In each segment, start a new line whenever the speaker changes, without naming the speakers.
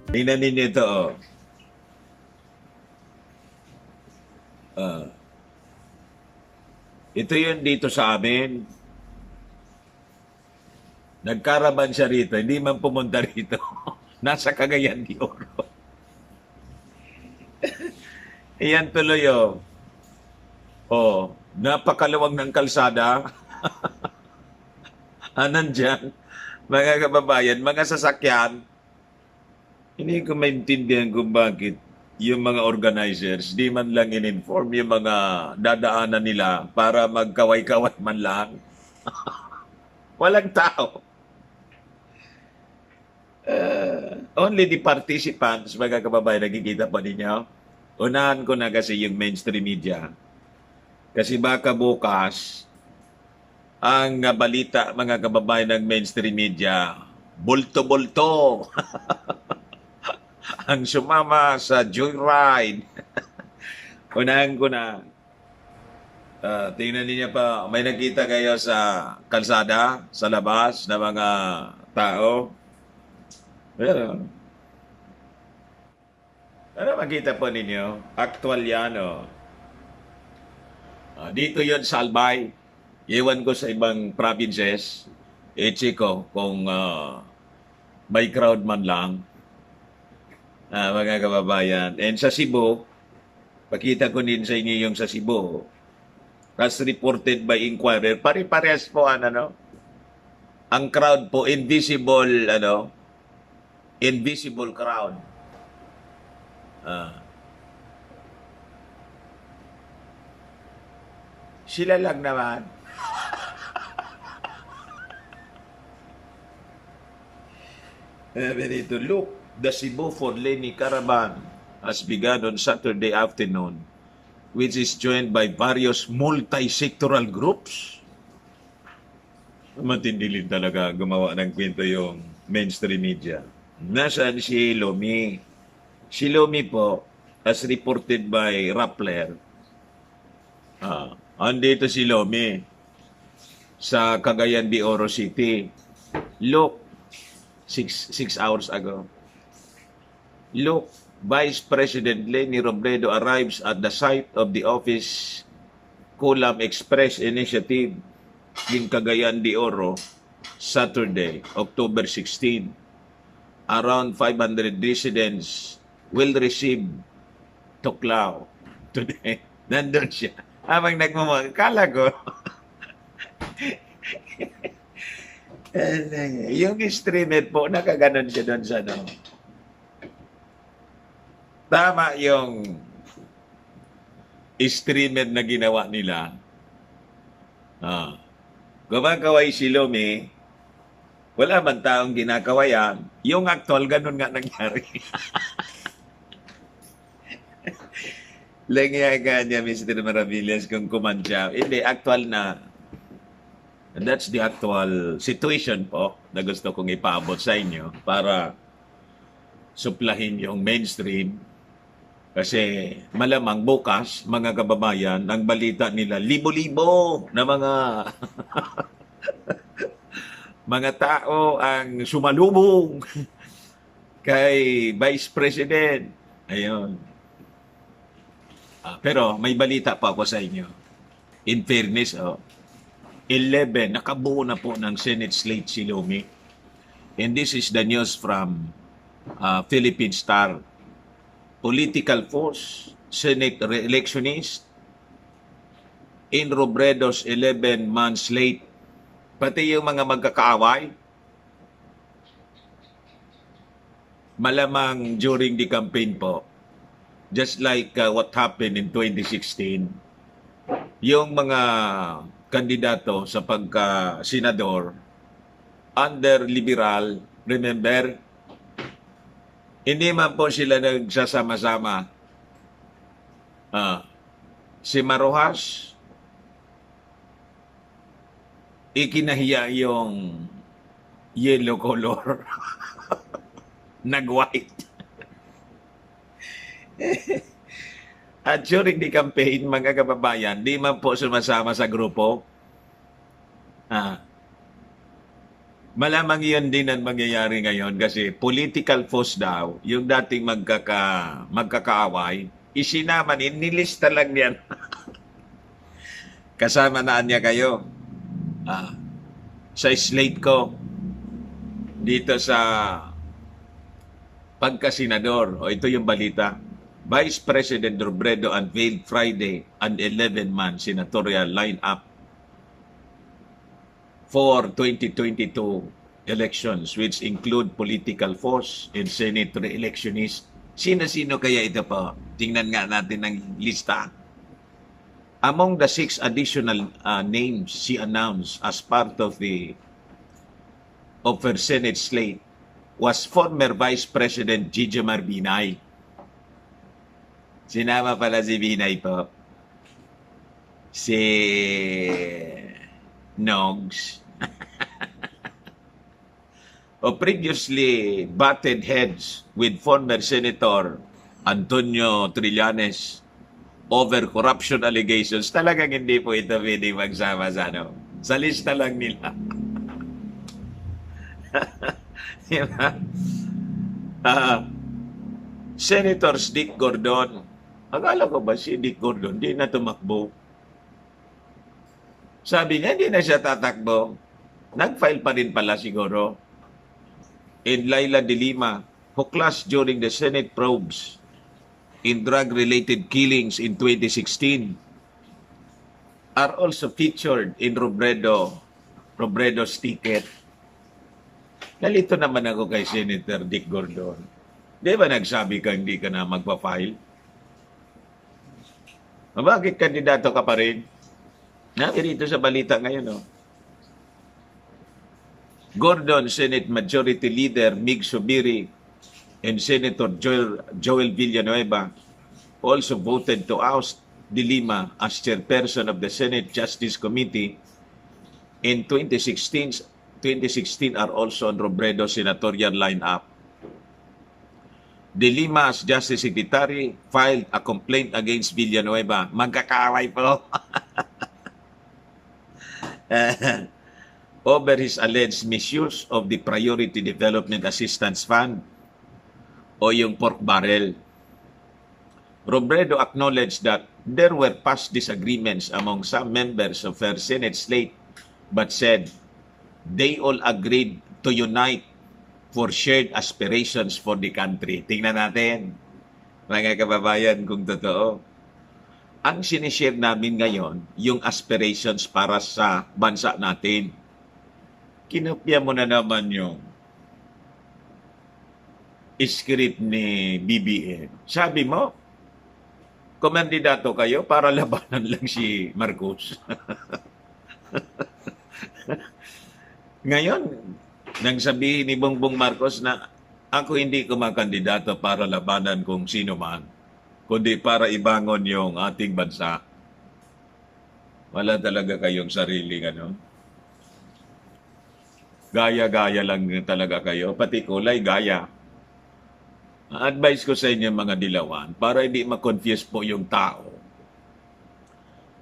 Tingnan ninyo ito, oh. Ah, ito yun dito sa amin. Nag-caravan siya rito. Hindi man pumunta rito. Nasa Cagayan de Oro. Iyan tuloy, oh. Oh, napakaluwag ng kalsada. Nandyan, mga kababayan, mga sasakyan. Hindi ko maintindihan kung bakit yung mga organizers di man lang in-inform yung mga dadaanan nila para magkaway-kaway man lang. Walang tao. Only the participants, mga kababayan, nakikita pa ninyo. Unahan ko na kasi yung mainstream media. Kasi baka bukas, ang balita, mga kababayan ng mainstream media, bulto-bulto ang sumama sa joyride. Unahan ko na. Tingnan niyo pa, may nakita kayo sa kalsada, sa labas, na mga tao. Pero, ano makita po ninyo? Actual yan, oh. Dito yon sa Albay. Iwan ko sa ibang provinces. Eche ko kung may crowd man lang. Mga kababayan. And sa Cebu, pakita ko din sa inyo yung sa Cebu. As reported by Inquirer, pare-parehas po ang crowd po, invisible crowd. Sila lang naman. Dito, look, the Cebu for LENI Caravan has begun on Saturday afternoon, which is joined by various multi-sectoral groups. Matindi talaga gumawa ng kwento yung mainstream media. Nasaan si Lomi? Si Lomi po, as reported by Rappler, andito si Lomi sa Cagayan de Oro City. Look, 6 hours ago. Look, Vice President Leni Robredo arrives at the site of the office Kulam Express Initiative in Cagayan de Oro, Saturday, October 16. Around 500 residents will receive tuklaw today. Nandun siya. Habang nagmamahal, kala ko, yung streamer po, nakaganon siya doon sa Tama yung streamer na ginawa nila. Gumagaway si Lomi, wala man taong ginakawayan. Yung actual, ganun nga nangyari. Langyaga niya, Mr. Maravillas, kung kumantya. Hindi, actual na. And that's the actual situation po na gusto kong ipaabot sa inyo para suplahin yung mainstream. Kasi malamang bukas, mga kababayan, ang balita nila, libo-libo na mga mga tao ang sumalubong kay Vice President. Ayun. Pero may balita pa ako sa inyo. In fairness, 11, nakabuo na po ng Senate slate si Lomi. And this is the news from Philippine Star. Political force, Senate electionist, in Robredo's 11-man slate, pati yung mga magkakaaway, malamang during the campaign po, just like what happened in 2016, yung mga kandidato sa pagka-senador, under liberal, remember, hindi man po sila nagsasama-sama. Si Marojas, ikinahiya yung yellow color. Nag-white. At during the campaign, mga kababayan, di man po sumasama sa grupo. Malamang yun din ang mangyayari ngayon kasi political force daw, yung dating magkakaaway, isinama, nilista lang yan. Kasama na niya kayo. Ah, sa slate ko, dito sa pagkasenador, o ito yung balita, Vice President Robredo unveiled Friday an 11-man senatorial lineup for 2022 elections which include political force and Senate re-electionists. Sino-sino kaya ito po? Tingnan nga natin ang lista. Among the 6 additional names she announced as part of her Senate slate was former Vice President Bjillon Maravillas. Sinama pala si Binay po. Si Nogs. O previously butted heads with former Senator Antonio Trillanes over corruption allegations. Talagang hindi po ito pwedeng magsama sa lista lang nila. Diba? Senators Dick Gordon. Akala ko ba si Dick Gordon di na tumakbo? Sabi niya, hindi na siya tatakbo. Nag-file pa rin pala siguro. And Laila de Lima, who clashed during the Senate probes in drug-related killings in 2016, are also featured in Robredo's ticket. Nalito naman ako kay Senator Dick Gordon. Di ba nagsabi ka hindi ka na magpa-file? Bakit kandidato ka pa rin? Dito sa balita ngayon, no? Gordon, Senate Majority Leader Mig Subiri, and Senator Joel Villanueva also voted to oust de Lima as chairperson of the Senate Justice Committee. In 2016 are also on Robredo's senatorial lineup. De Lima as Justice Secretary filed a complaint against Villanueva. Magkakaaway po. Over his alleged misuse of the Priority Development Assistance Fund o yung pork barrel. Robredo acknowledged that there were past disagreements among some members of her Senate slate but said they all agreed to unite for shared aspirations for the country. Tingnan natin, mga kababayan, kung totoo. Ang sinishare namin ngayon, yung aspirations para sa bansa natin. Kinopya mo na naman yung script ni BBM. Sabi mo, kumandidato kayo para labanan lang si Marcos. Ngayon, nang sabihin ni Bongbong Marcos na ako hindi kumakandidato para labanan kung sino man, kundi para ibangon yung ating bansa. Wala talaga kayong sariling gaya-gaya lang talaga kayo, pati kulay gaya. Advice ko sa inyo mga dilawan, para hindi ma-confuse po yung tao.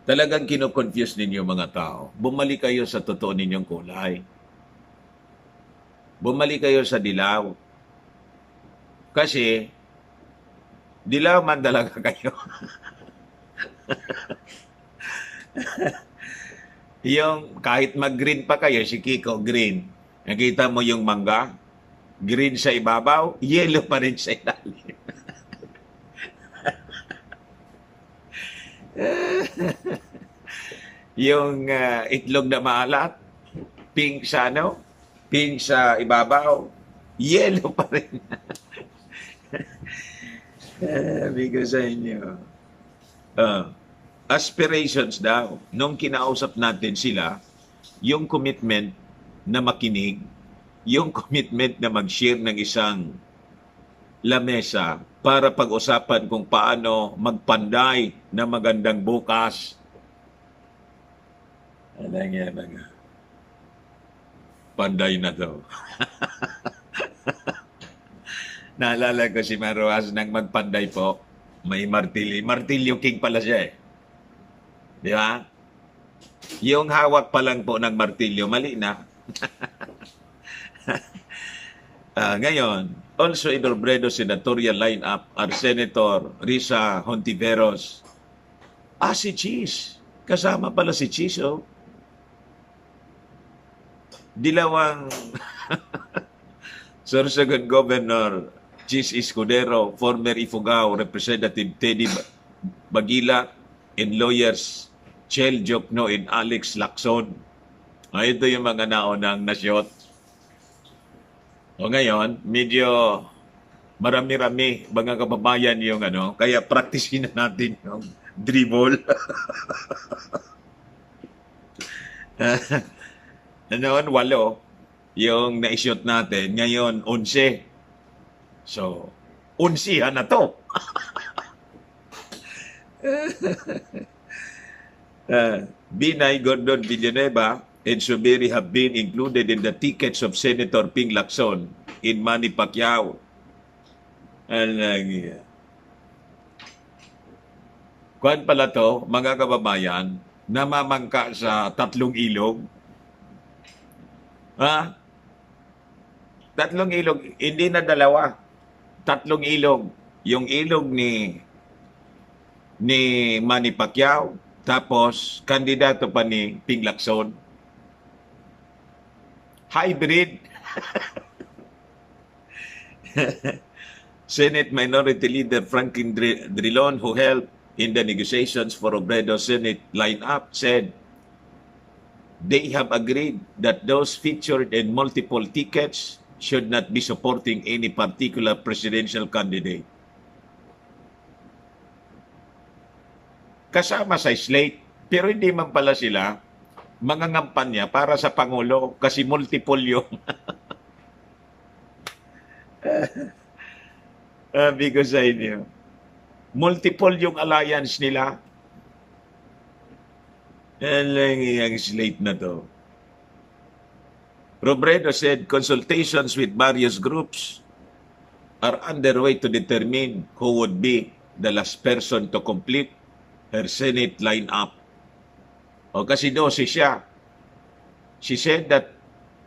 Talagang kino-confuse ninyo mga tao. Bumalik kayo sa totoo ninyong kulay. Bumalik kayo sa dilaw. Kasi, dilaw man talaga kayo. Yung kahit mag-green pa kayo, si Kiko green. Nakita mo yung mangga? Green sa ibabaw, yellow pa rin sa ilalim. Yung itlog na maalat, pink sa pink sa ibabaw, yellow pa rin. Sabi ko sa inyo. Aspirations daw. Nung kinausap natin sila, yung commitment na makinig, yung commitment na mag-share ng isang lamesa para pag-usapan kung paano magpanday na magandang bukas. Ano nga mga panday na to. Naalala ko si Maruas nang magpanday po, may martilyo. Martilyo king pala siya eh. Di ba? Yung hawak pa lang po ng martilyo, mali na. Ngayon, also in Robredo Senatorial lineup are Senator Risa Hontiveros. Si Cheese. Kasama pala si Cheese, oh. Dilawang Sorsogon Governor Cheese Escudero, former Ifugao Representative Teddy Bagila, and lawyers Chel Jokno and Alex Lacson. Ito yung mga naunang na-shot. O ngayon, medyo marami-rami mga kababayan yung kaya practicein na natin yung dribble. Noon, 8 yung na-shot natin. Ngayon, 11. So, 11 na to. Binay, Gordon, Villanueva, and Subiri have been included in the tickets of Senator Ping Lacson in Manny Pacquiao. Kuwan pala to, mga kababayan, namamangka sa 3 ilog. 3 ilog, hindi na 2. 3 ilog. Yung ilog ni Manny Pacquiao, tapos kandidato pa ni Ping Lacson. Hybrid. Senate Minority Leader Franklin Drilon, who helped in the negotiations for Robredo Senate lineup, said they have agreed that those featured in multiple tickets should not be supporting any particular presidential candidate. Kasama sa slate, pero hindi man pala sila mga ngampanya para sa Pangulo kasi multiple yung because sa inyo, multiple yung alliance nila. Ang slate na to. Robredo said consultations with various groups are underway to determine who would be the last person to complete her Senate lineup. Kasi 12 siya. She said that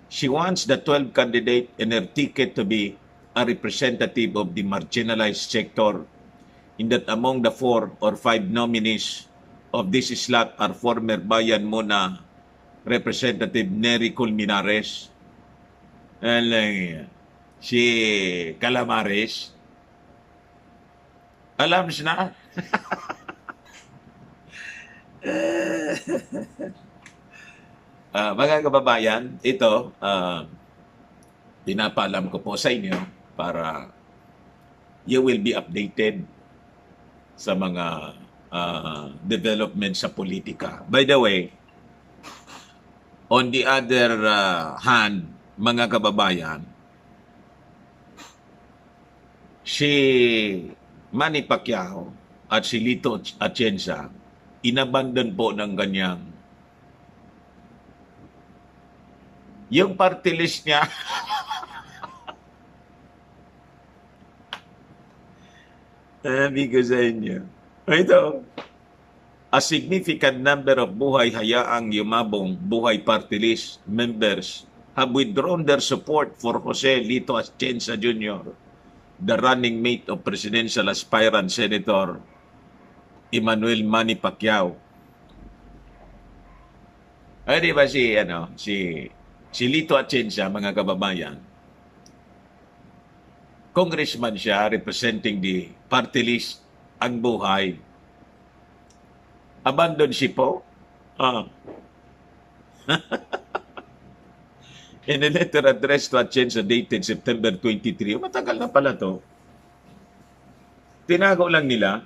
she wants the 12 candidate in her ticket to be a representative of the marginalized sector, in that among the 4 or 5 nominees of this slot are former Bayan Muna Representative Nery Colmenares, si Calamares. Alam siya na. Mga kababayan, ito, pinapaalam ko po sa inyo para you will be updated sa mga development sa politika. By the way, on the other hand, mga kababayan, si Manny Pacquiao at si Lito Atienza inabandon po ng ganyang yung party list niya. Sabi ko sa inyo, ito, a significant number of Buhay Hayaang Yumabong Buhay Party List members have withdrawn their support for Jose Lito Atienza Jr., the running mate of presidential aspirant Senator Emmanuel Manny Pacquiao. Di ba si Lito Atienza, mga kababayan, congressman siya representing the party list Ang Buhay. Abandon si po. In a letter addressed to Atienza dated September 23, matagal na pala to. Tinago lang nila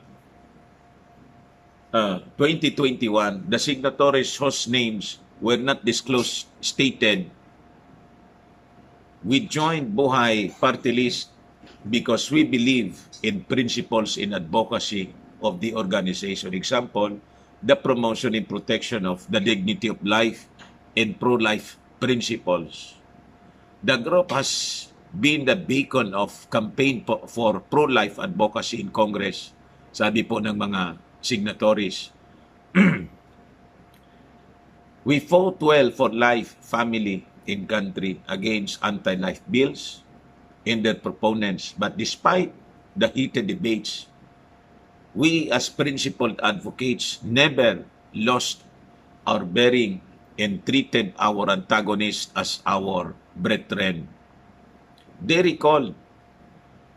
2021, the signatories whose names were not disclosed stated, we joined Buhay Party List because we believe in principles in advocacy of the organization. Example, the promotion and protection of the dignity of life and pro-life principles. The group has been the beacon of campaign for pro-life advocacy in Congress, sabi po ng mga signatories. We fought well for life, family, in country against anti-life bills and their proponents. But despite the heated debates, we as principled advocates never lost our bearing and treated our antagonists as our brethren. They recall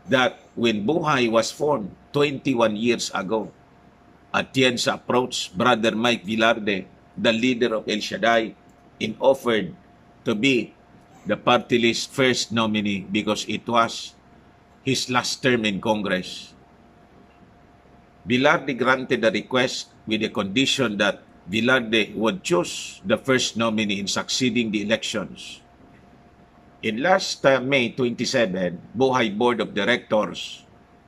that when Buhay was formed 21 years ago, Atienza approached Brother Mike Velarde, the leader of El Shaddai, and offered to be the party list first nominee because it was his last term in Congress. Velarde granted the request with the condition that Velarde would choose the first nominee in succeeding the elections. In last May 27, Buhay Board of Directors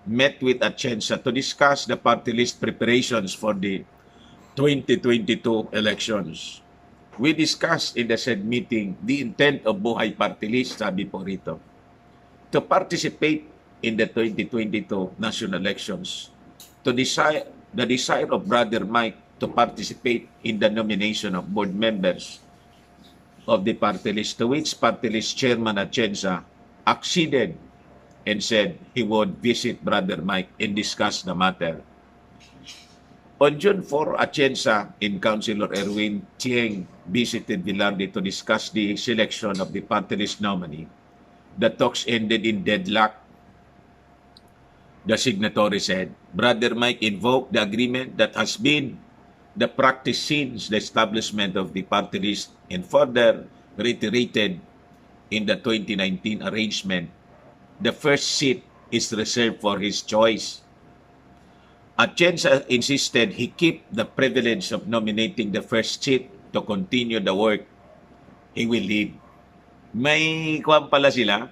met with Atienza to discuss the party list preparations for the 2022 elections. We discussed in the said meeting the intent of Buhay Party List, sabi po rito, to participate in the 2022 national elections, to the desire of Brother Mike to participate in the nomination of board members of the party list, to which party list chairman Atienza acceded and said he would visit Brother Mike and discuss the matter. On June 4, Atienza and Councilor Erwin Chieng visited Velarde to discuss the selection of the party list nominee. The talks ended in deadlock. The signatory said, Brother Mike invoked the agreement that has been the practice since the establishment of the party list and further reiterated in the 2019 arrangement. The first seat is reserved for his choice. Atienza insisted he keep the privilege of nominating the first seat to continue the work he will lead. May kuwan pala sila.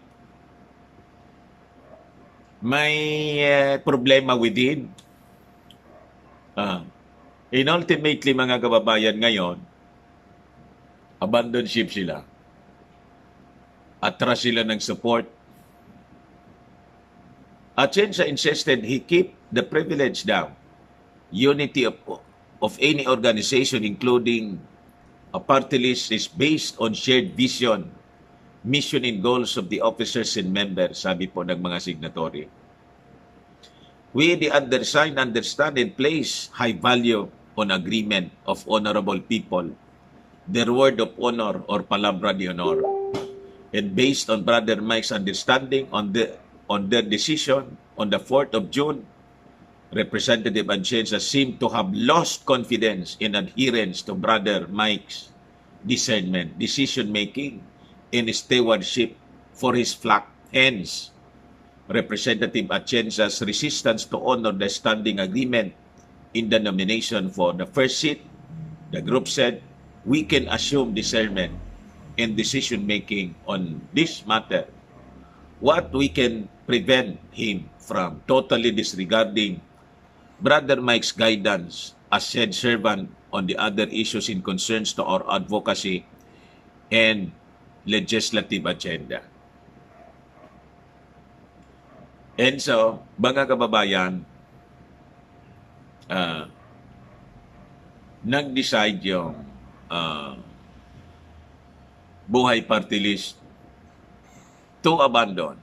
May problema within. And ultimately, mga kababayan, ngayon, abandon ship sila. Atras sila ng support. Atienza insisted he keep the privilege down. Unity of any organization, including a party list, is based on shared vision, mission and goals of the officers and members, sabi po ng mga signatory. We, the undersigned, understand and place high value on agreement of honorable people, their word of honor or palabra de honor. And based on Brother Mike's understanding on their decision on the 4th of June, Representative Atienza seemed to have lost confidence in adherence to Brother Mike's discernment, decision-making, and stewardship for his flock. Hence, Representative Atienza's resistance to honor the standing agreement in the nomination for the first seat. The group said, we can assume discernment and decision-making on this matter. What we can prevent him from totally disregarding Brother Mike's guidance as said servant on the other issues in concerns to our advocacy and legislative agenda. And so, mga kababayan, nag-decide yung Buhay Party List to abandon,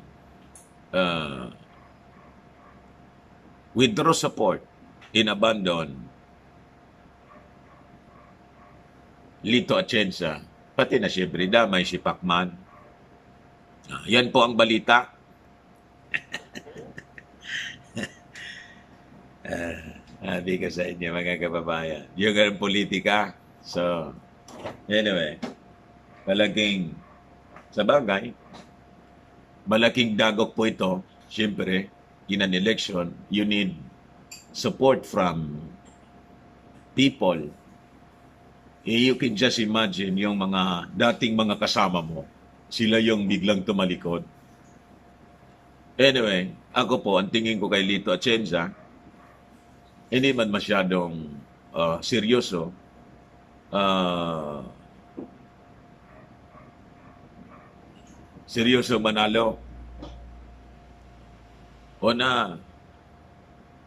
withdraw support in abandon Lito Atienza, pati na siyempre damay si Pacman. Yan po ang balita. Di ka sa inyo mga kababayan. Yung ang politika. So, anyway, malaking, sa bagay, malaking dagok po ito. Siyempre, in an election, you need support from people. You can just imagine yung mga dating mga kasama mo, sila yung biglang tumalikod. Anyway, ako po, ang tingin ko kay Lito Atienza, hindi man masyadong seryoso. Seryoso manalo. O na,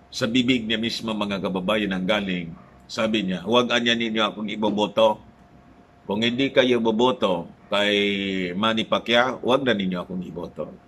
sa bibig niya mismo mga kababayan ang galing, sabi niya, huwag anya ninyo akong iboboto. Kung hindi kayo boboto, kay Manny Pacquiao, huwag na ninyo akong iboto.